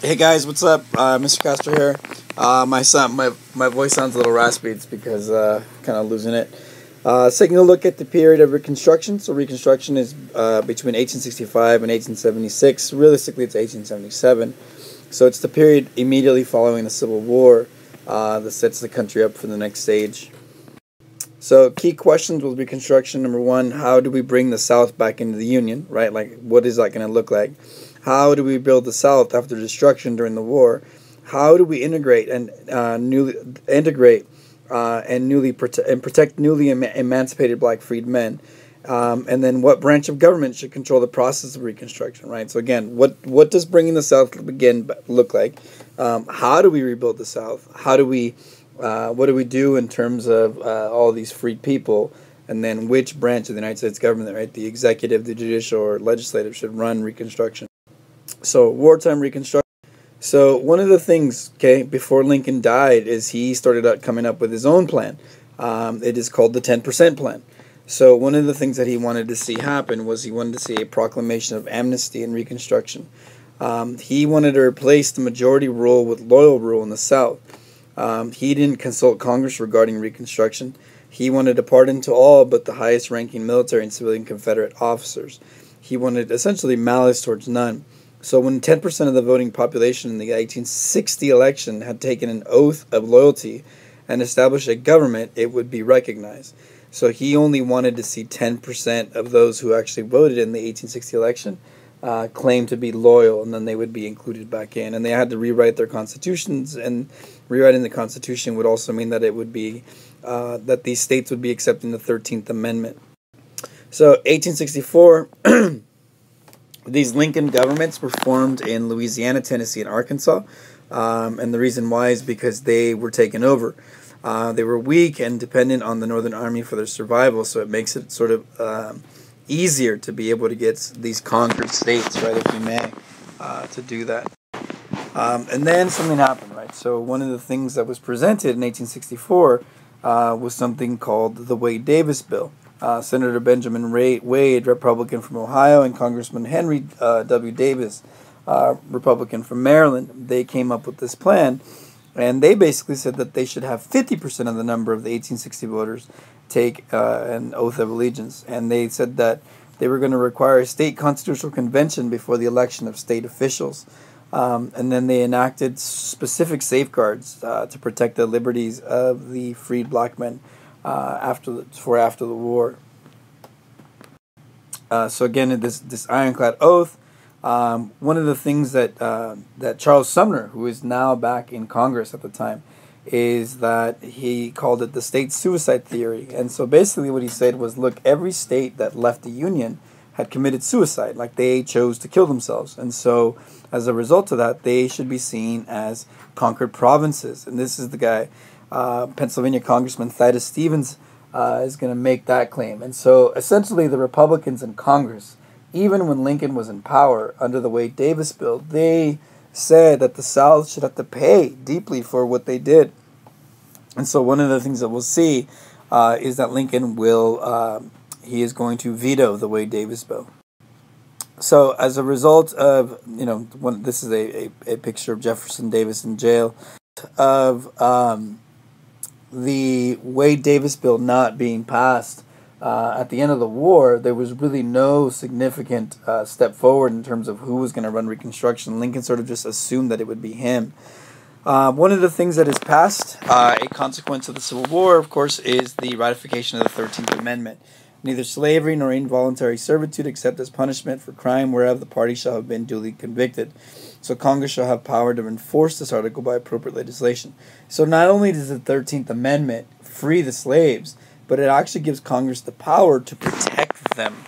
Hey guys, what's up? Mr. Castor here. My voice sounds a little raspy. It's because kind of losing it. Taking a look at the period of Reconstruction. So Reconstruction is between 1865 and 1876. Realistically, it's 1877. So it's the period immediately following the Civil War that sets the country up for the next stage. So key questions with Reconstruction. Number one, how do we bring the South back into the Union? Right, like what is that going to look like? How do we build the South after destruction during the war? How do we integrate and protect newly emancipated black freedmen? And then what branch of government should control the process of Reconstruction? Right. So again, what does bringing the South look like? How do we rebuild the South? What do we do in terms of all these freed people? And then which branch of the United States government, right, the executive, the judicial, or legislative, should run Reconstruction? So wartime Reconstruction. So one of the things, okay, before Lincoln died, is he started out coming up with his own plan. It is called the 10% plan. So one of the things that he wanted to see happen was he wanted to see a proclamation of amnesty and Reconstruction. He wanted to replace the majority rule with loyal rule in the South. He didn't consult Congress regarding Reconstruction. He wanted to pardon to all but the highest-ranking military and civilian Confederate officers. He wanted essentially malice towards none. So when 10% of the voting population in the 1860 election had taken an oath of loyalty and established a government, it would be recognized. So he only wanted to see 10% of those who actually voted in the 1860 election claim to be loyal, and then they would be included back in. And they had to rewrite their constitutions, and rewriting the Constitution would also mean that it would be that these states would be accepting the 13th Amendment. So 1864. These Lincoln governments were formed in Louisiana, Tennessee, and Arkansas, and the reason why is because they were taken over. They were weak and dependent on the Northern Army for their survival, so it makes it sort of easier to be able to get these conquered states, right, if you may, to do that. And then something happened, right? So one of the things that was presented in 1864 was something called the Wade-Davis Bill. Senator Benjamin Wade, Republican from Ohio, and Congressman Henry W. Davis, Republican from Maryland, they came up with this plan, and they basically said that they should have 50% of the number of the 1860 voters take an oath of allegiance, and they said that they were going to require a state constitutional convention before the election of state officials, and then they enacted specific safeguards to protect the liberties of the freed black men after the war. So again, this ironclad oath. One of the things that Charles Sumner, who is now back in Congress at the time, is that he called it the state suicide theory. And so basically what he said was, look, every state that left the Union had committed suicide, like they chose to kill themselves. And so as a result of that, they should be seen as conquered provinces. And this is the guy, Pennsylvania Congressman Thaddeus Stevens, is going to make that claim. And so essentially the Republicans in Congress, even when Lincoln was in power under the Wade-Davis bill, they said that the South should have to pay deeply for what they did. And so one of the things that we'll see is that Lincoln he is going to veto the Wade-Davis bill. So as a result of, this is a picture of Jefferson Davis in jail, of the Wade-Davis bill not being passed at the end of the war, there was really no significant step forward in terms of who was going to run Reconstruction. Lincoln sort of just assumed that it would be him. One of the things that is passed, a consequence of the Civil War, of course, is the ratification of the 13th Amendment. Neither slavery nor involuntary servitude except as punishment for crime whereof the party shall have been duly convicted. So Congress shall have power to enforce this article by appropriate legislation. So not only does the 13th Amendment free the slaves, but it actually gives Congress the power to protect them.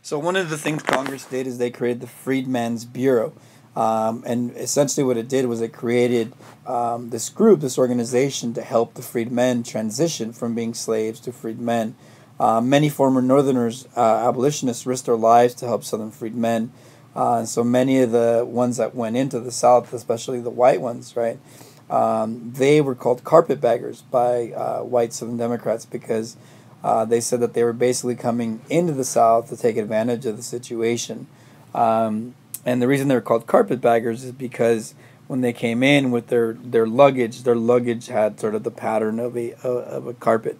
So one of the things Congress did is they created the Freedmen's Bureau. And essentially what it did was it created this organization to help the freedmen transition from being slaves to freedmen. Many former Northerners, abolitionists, risked their lives to help Southern freedmen. And so many of the ones that went into the South, especially the white ones, right, they were called carpetbaggers by white Southern Democrats because they said that they were basically coming into the South to take advantage of the situation. And the reason they're called carpetbaggers is because when they came in with their luggage had sort of the pattern of a carpet.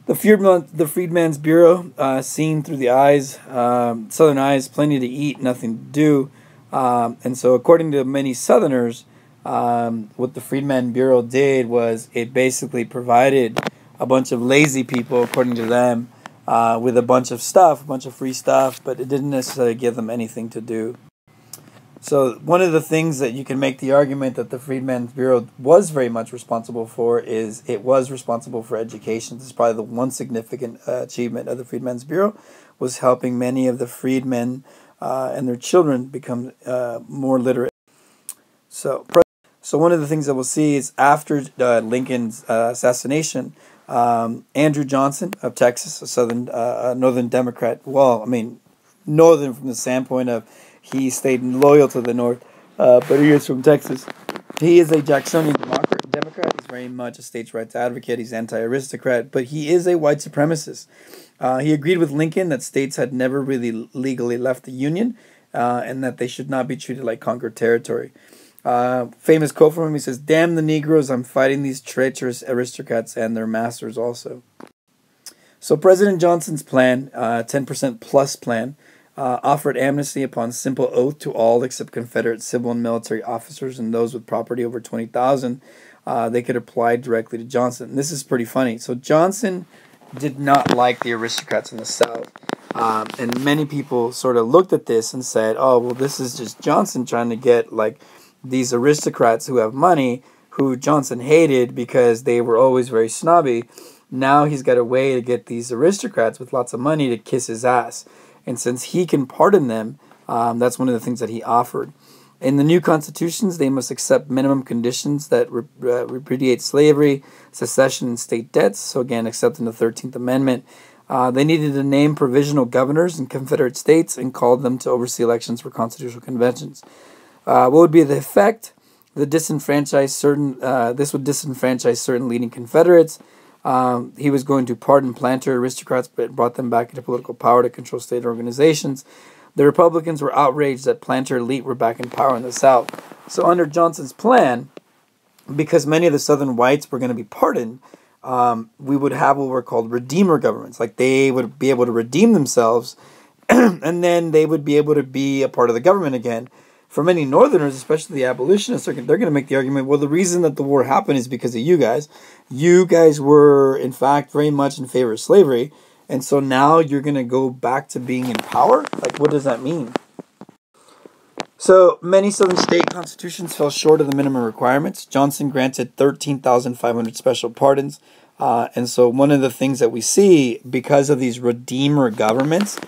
The Freedmen's Bureau, seen through the eyes, Southern eyes, plenty to eat, nothing to do. And so according to many Southerners, what the Freedmen's Bureau did was it basically provided a bunch of lazy people, according to them, with a bunch of stuff, a bunch of free stuff, but it didn't necessarily give them anything to do. So one of the things that you can make the argument that the Freedmen's Bureau was very much responsible for is it was responsible for education. This is probably the one significant achievement of the Freedmen's Bureau, was helping many of the freedmen and their children become more literate. So one of the things that we'll see is after Lincoln's assassination, Andrew Johnson of Texas, a northern Democrat, well, I mean, northern from the standpoint of he stayed loyal to the North, but he is from Texas. He is a Jacksonian Democrat. He's very much a states' rights advocate. He's anti-aristocrat, but he is a white supremacist. He agreed with Lincoln that states had never really legally left the Union, and that they should not be treated like conquered territory. Famous quote from him, he says, "Damn the Negroes, I'm fighting these treacherous aristocrats and their masters also." So President Johnson's plan, 10% plus plan, offered amnesty upon simple oath to all except Confederate civil and military officers and those with property over $20,000. They could apply directly to Johnson. And this is pretty funny. So Johnson did not like the aristocrats in the South. And many people sort of looked at this and said, oh, well, this is just Johnson trying to get like these aristocrats who have money, who Johnson hated because they were always very snobby. Now he's got a way to get these aristocrats with lots of money to kiss his ass. And since he can pardon them, that's one of the things that he offered. In the new constitutions, they must accept minimum conditions that repudiate slavery, secession, and state debts. So again, accepting the 13th Amendment. They needed to name provisional governors in Confederate states and called them to oversee elections for constitutional conventions. What would be the effect? This would disenfranchise certain leading Confederates. He was going to pardon planter aristocrats, but brought them back into political power to control state organizations. The Republicans were outraged that planter elite were back in power in the South. So under Johnson's plan, because many of the Southern whites were going to be pardoned, we would have what were called redeemer governments. Like they would be able to redeem themselves, and then they would be able to be a part of the government again. For many Northerners, especially the abolitionists, they're going to make the argument, well, the reason that the war happened is because of you guys. You guys were, in fact, very much in favor of slavery, and so now you're going to go back to being in power? Like, what does that mean? So, many Southern state constitutions fell short of the minimum requirements. Johnson granted 13,500 special pardons, and so one of the things that we see, because of these redeemer governments,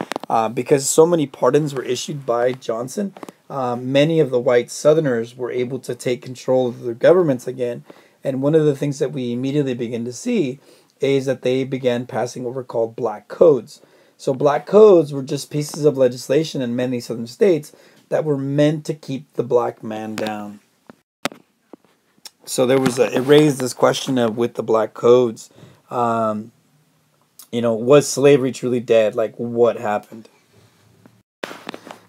because so many pardons were issued by Johnson, many of the white Southerners were able to take control of their governments again. And one of the things that we immediately begin to see is that they began passing what were called black codes. So black codes were just pieces of legislation in many Southern states that were meant to keep the black man down. So it raised this question of, with the black codes, was slavery truly dead? Like, what happened?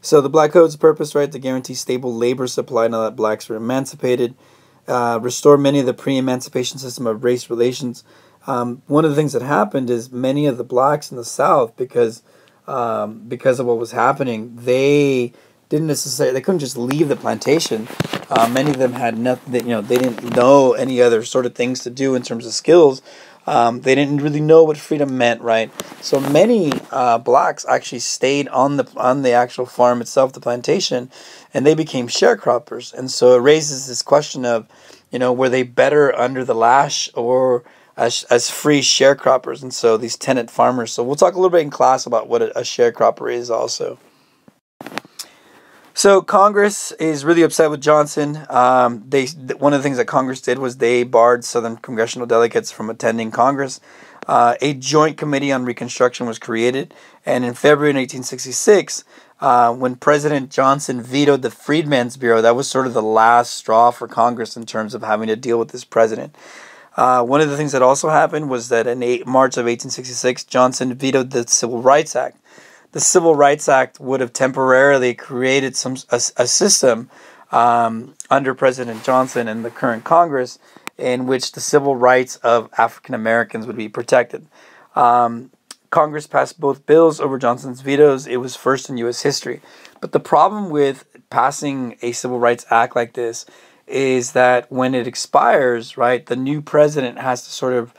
So the Black Code's purpose, right, to guarantee stable labor supply now that blacks were emancipated, restore many of the pre-emancipation system of race relations. One of the things that happened is many of the blacks in the South, because of what was happening, they couldn't just leave the plantation. Many of them had nothing. They didn't know any other sort of things to do in terms of skills. They didn't really know what freedom meant, right? So many blacks actually stayed on the actual farm itself, the plantation, and they became sharecroppers. And so it raises this question of, were they better under the lash or as free sharecroppers? And so these tenant farmers. So we'll talk a little bit in class about what a sharecropper is also. So Congress is really upset with Johnson. One of the things that Congress did was they barred Southern congressional delegates from attending Congress. A joint committee on Reconstruction was created, and in February 1866, when President Johnson vetoed the Freedmen's Bureau, that was sort of the last straw for Congress in terms of having to deal with this president. One of the things that also happened was that in March of 1866, Johnson vetoed the Civil Rights Act. the Civil Rights Act would have temporarily created a system under President Johnson and the current Congress in which the civil rights of African Americans would be protected. Congress passed both bills over Johnson's vetoes. It was first in U.S. history. But the problem with passing a Civil Rights Act like this is that when it expires, right, the new president has to sort of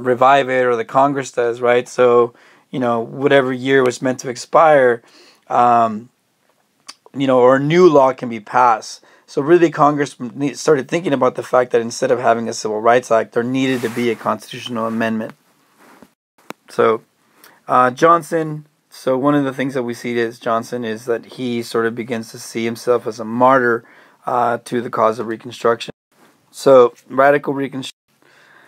revive it, or the Congress does, right? So, whatever year was meant to expire, or a new law can be passed. So really, Congress started thinking about the fact that instead of having a Civil Rights Act, there needed to be a constitutional amendment. So Johnson, so one of the things that we see is Johnson is that he sort of begins to see himself as a martyr to the cause of Reconstruction. So radical Reconstruction.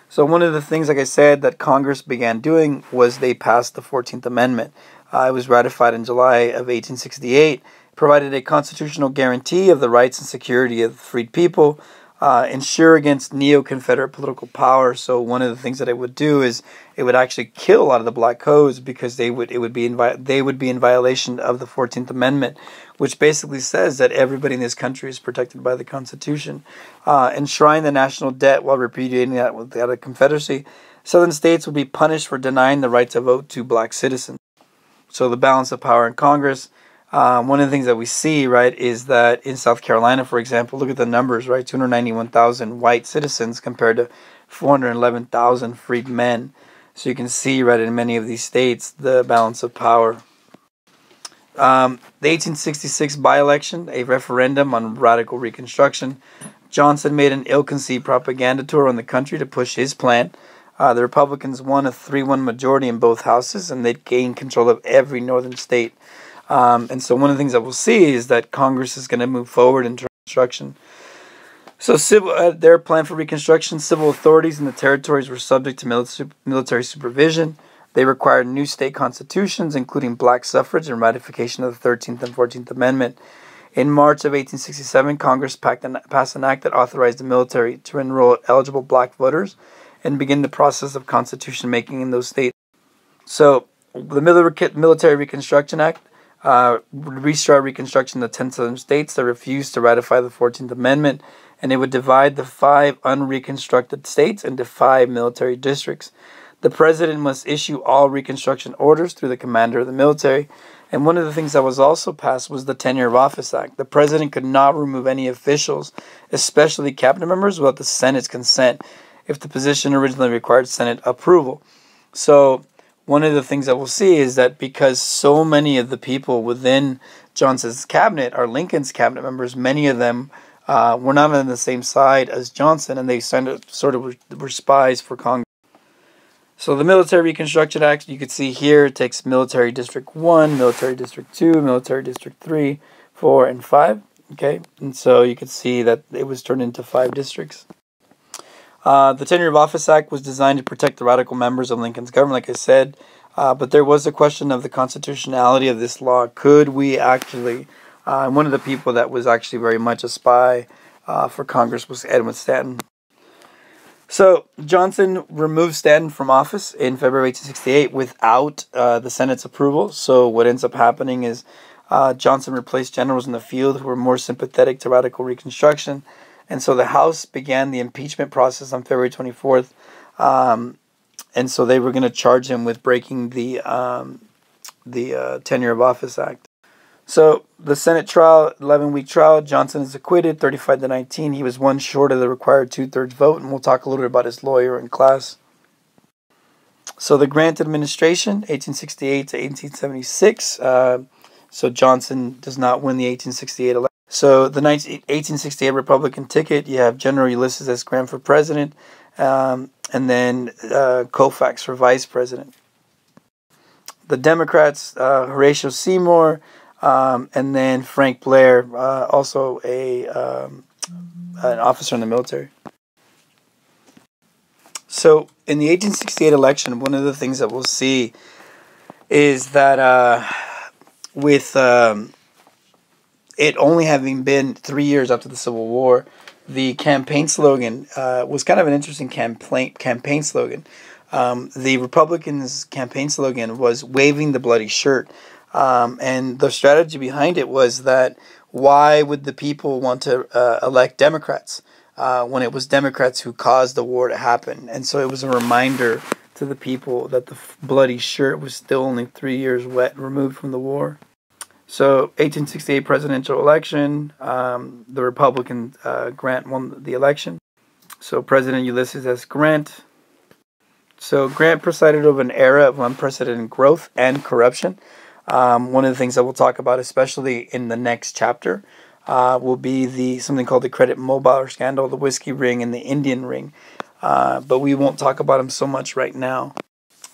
So one of the things, like I said, that Congress began doing was they passed the 14th Amendment. It was ratified in July of 1868. Provided a constitutional guarantee of the rights and security of freed people, ensure against neo-Confederate political power. So one of the things that it would do is it would actually kill a lot of the black codes because they would be in violation of the 14th Amendment, which basically says that everybody in this country is protected by the Constitution. Enshrine the national debt while repudiating that without a Confederacy. Southern states would be punished for denying the right to vote to black citizens. So the balance of power in Congress. One of the things that we see, right, is that in South Carolina, for example, look at the numbers, right? 291,000 white citizens compared to 411,000 freed men. So you can see, right, in many of these states, the balance of power. The 1866 by-election, a referendum on radical Reconstruction. Johnson made an ill-conceived propaganda tour on the country to push his plan. The Republicans won a 3-1 majority in both houses, and they'd gained control of every northern state. And so one of the things that we'll see is that Congress is going to move forward in Reconstruction. So their plan for Reconstruction, civil authorities in the territories were subject to military supervision. They required new state constitutions, including black suffrage and ratification of the 13th and 14th Amendment. In March of 1867, Congress passed an act that authorized the military to enroll eligible black voters and begin the process of constitution making in those states. So the Military Reconstruction Act restart Reconstruction in the 10 southern states that refused to ratify the 14th Amendment, and it would divide the 5 unreconstructed states into 5 military districts. The president must issue all Reconstruction orders through the commander of the military, and one of the things that was also passed was the Tenure of Office Act. The president could not remove any officials, especially cabinet members, without the Senate's consent, if the position originally required Senate approval. So one of the things that we'll see is that because so many of the people within Johnson's cabinet are Lincoln's cabinet members, many of them were not on the same side as Johnson, and they sort of were spies for Congress. So the Military Reconstruction Act, you can see here, it takes Military District 1, Military District 2, Military District 3, 4, and 5. Okay, and so you can see that it was turned into 5 districts. The Tenure of Office Act was designed to protect the radical members of Lincoln's government, like I said, but there was a question of the constitutionality of this law. Could we actually, one of the people that was actually very much a spy for Congress was Edwin Stanton. So Johnson removed Stanton from office in February 1868 without the Senate's approval. So what ends up happening is Johnson replaced generals in the field who were more sympathetic to radical Reconstruction. And so the House began the impeachment process on February 24th. And so they were going to charge him with breaking the Tenure of Office Act. So the Senate trial, 11-week trial, Johnson is acquitted, 35-19. He was 1 short of the required 2/3 vote, and we'll talk a little bit about his lawyer in class. So the Grant administration, 1868 to 1876. So Johnson does not win the 1868 election. So the 1868 Republican ticket, you have General Ulysses S. Grant for president, and then Koufax for vice president. The Democrats, Horatio Seymour, and then Frank Blair, also an officer in the military. So in the 1868 election, one of the things that we'll see is that with it only having been 3 years after the Civil War, the campaign slogan was kind of an interesting campaign slogan. The Republicans' campaign slogan was "Waving the Bloody Shirt," and the strategy behind it was that why would the people want to elect Democrats when it was Democrats who caused the war to happen? And so it was a reminder to the people that the bloody shirt was still only 3 years removed from the war. So, 1868 presidential election, the Republican Grant won the election. So, President Ulysses S. Grant. So, Grant presided over an era of unprecedented growth and corruption. One of the things that we'll talk about, especially in the next chapter, will be something called the Credit Mobile scandal, the whiskey ring, and the Indian ring. But we won't talk about them so much right now.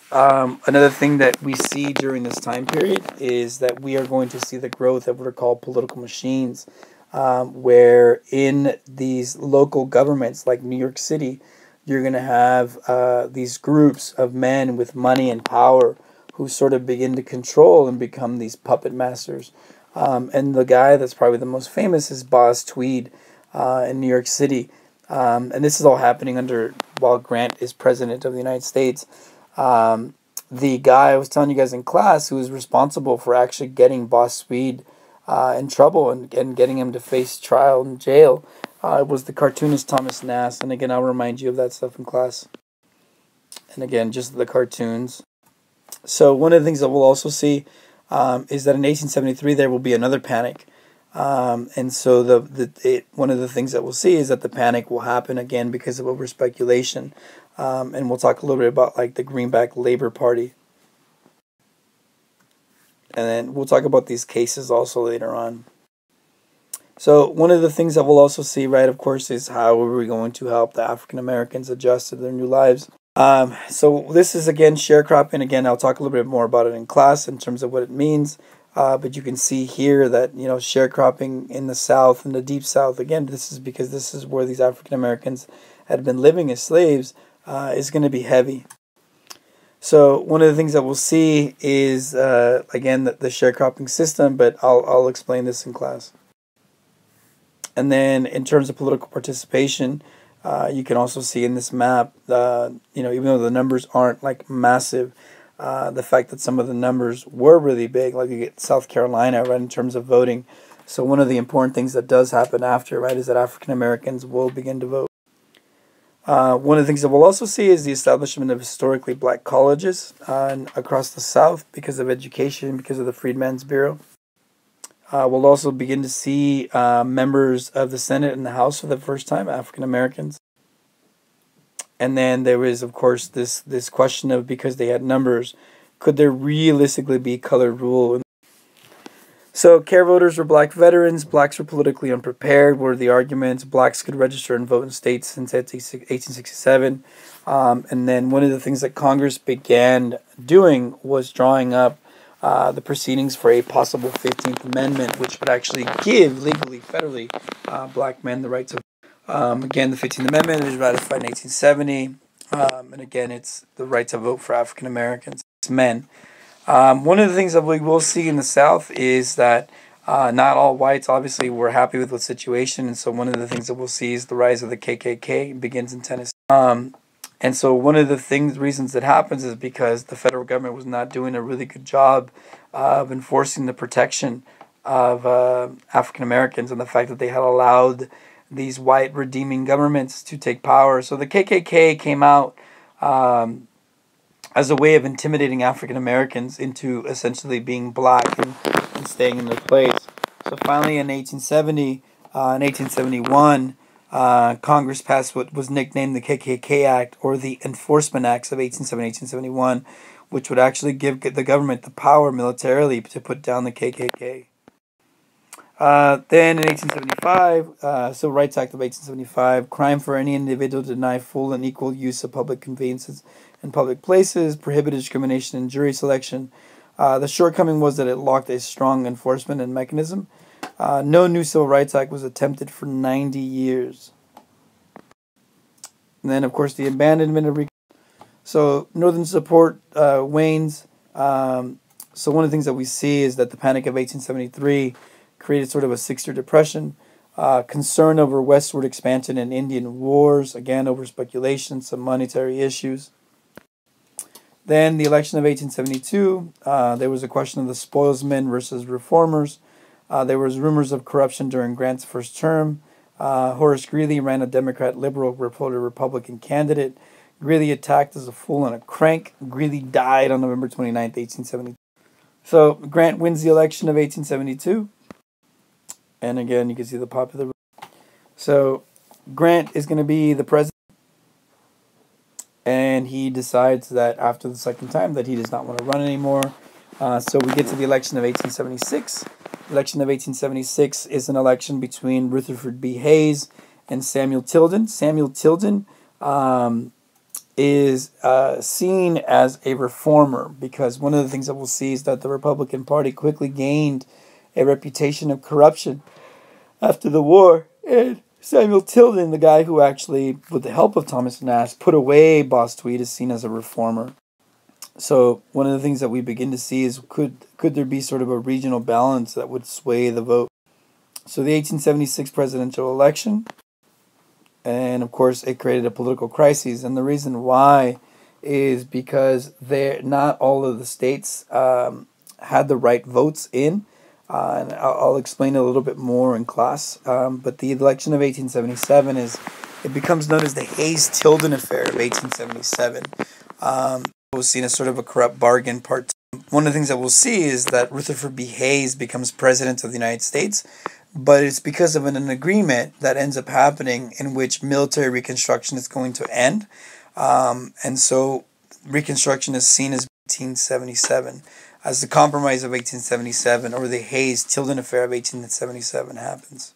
Another thing that we see during this time period is that we are going to see the growth of what are called political machines, where in these local governments like New York City, you're going to have these groups of men with money and power who sort of begin to control and become these puppet masters. And the guy that's probably the most famous is Boss Tweed in New York City. And this is all happening while Grant is president of the United States. The guy I was telling you guys in class who was responsible for actually getting Boss Tweed in trouble and getting him to face trial in jail was the cartoonist Thomas Nast. And again, I'll remind you of that stuff in class. And again, just the cartoons. So one of the things that we'll also see is that in 1873 there will be another panic. And so one of the things that we'll see is that the panic will happen again because of overspeculation. And we'll talk a little bit about like the Greenback Labor Party. And then we'll talk about these cases also later on. So one of the things that we'll also see, right, of course, is how are we going to help the African Americans adjust to their new lives. So this is, again, sharecropping. Again, I'll talk a little bit more about it in class in terms of what it means. But you can see here that, sharecropping in the South, in the Deep South, again, this is because this is where these African Americans had been living as slaves, is going to be heavy. So one of the things that we'll see is, again, the sharecropping system, but I'll explain this in class. And then in terms of political participation, you can also see in this map, even though the numbers aren't like massive, the fact that some of the numbers were really big, like you get South Carolina, right, in terms of voting. So one of the important things that does happen after, right, is that African Americans will begin to vote. One of the things that we'll also see is the establishment of historically black colleges across the South because of education, because of the Freedmen's Bureau. We'll also begin to see members of the Senate and the House for the first time, African Americans. And then there is, of course, this question of, because they had numbers, could there realistically be colored rule? So care voters were black veterans. Blacks were politically unprepared, were the arguments. Blacks could register and vote in states since 1867. And then one of the things that Congress began doing was drawing up the proceedings for a possible 15th Amendment, which would actually give legally, federally, black men the right to vote. Again, the 15th Amendment was ratified in 1870. And again, it's the right to vote for African Americans, men. One of the things that we will see in the South is that not all whites obviously were happy with the situation, and so one of the things that we'll see is the rise of the KKK. It begins in Tennessee. And so one of the reasons that happens is because the federal government was not doing a really good job of enforcing the protection of African Americans, and the fact that they had allowed these white redeeming governments to take power. So the KKK came out as a way of intimidating African Americans into essentially being black and staying in their place. So finally in 1871, Congress passed what was nicknamed the KKK Act, or the Enforcement Acts of 1871, which would actually give the government the power militarily to put down the KKK. Then in 1875, Civil Rights Act of 1875, crime for any individual to deny full and equal use of public conveyances in public places, prohibited discrimination in jury selection. The shortcoming was that it lacked a strong enforcement and mechanism. No new Civil Rights Act was attempted for 90 years. And then, of course, the abandonment of So Northern support wanes. So one of the things that we see is that the Panic of 1873 created sort of a 6-year depression, concern over westward expansion and Indian wars, again over speculation, some monetary issues. Then the election of 1872, there was a question of the spoilsmen versus reformers. There was rumors of corruption during Grant's first term. Horace Greeley ran a Democrat liberal Republican candidate. Greeley attacked as a fool and a crank. Greeley died on November 29th, 1872. So Grant wins the election of 1872. And again, you can see the popular vote. So Grant is going to be the president. And he decides that after the second time that he does not want to run anymore. So we get to the election of 1876. The election of 1876 is an election between Rutherford B. Hayes and Samuel Tilden. Samuel Tilden is seen as a reformer because one of the things that we'll see is that the Republican Party quickly gained a reputation of corruption after the war. And Samuel Tilden, the guy who actually, with the help of Thomas Nash, put away Boss Tweed, is seen as a reformer. So one of the things that we begin to see is could there be sort of a regional balance that would sway the vote? So the 1876 presidential election, and of course it created a political crisis, and the reason why is because not all of the states had the right votes in, and I'll explain a little bit more in class. But the election of 1877 it becomes known as the Hayes-Tilden affair of 1877. It was seen as sort of a corrupt bargain part. One of the things that we'll see is that Rutherford B. Hayes becomes president of the United States, but it's because of an agreement that ends up happening in which military Reconstruction is going to end. And so Reconstruction is seen as 1877, as the Compromise of 1877, or the Hayes-Tilden affair of 1877 happens.